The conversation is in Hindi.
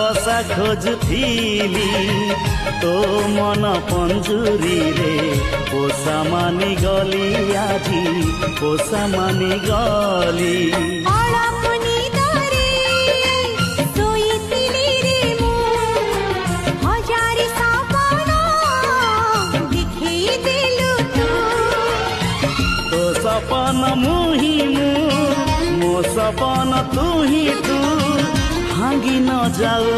बसा खोजुथिली तो मन पंजुरी रे पोषा मानि गली आजी पोषा मानि गली सपन मुही मो सपन तू ही तू भांगी न जाऊ।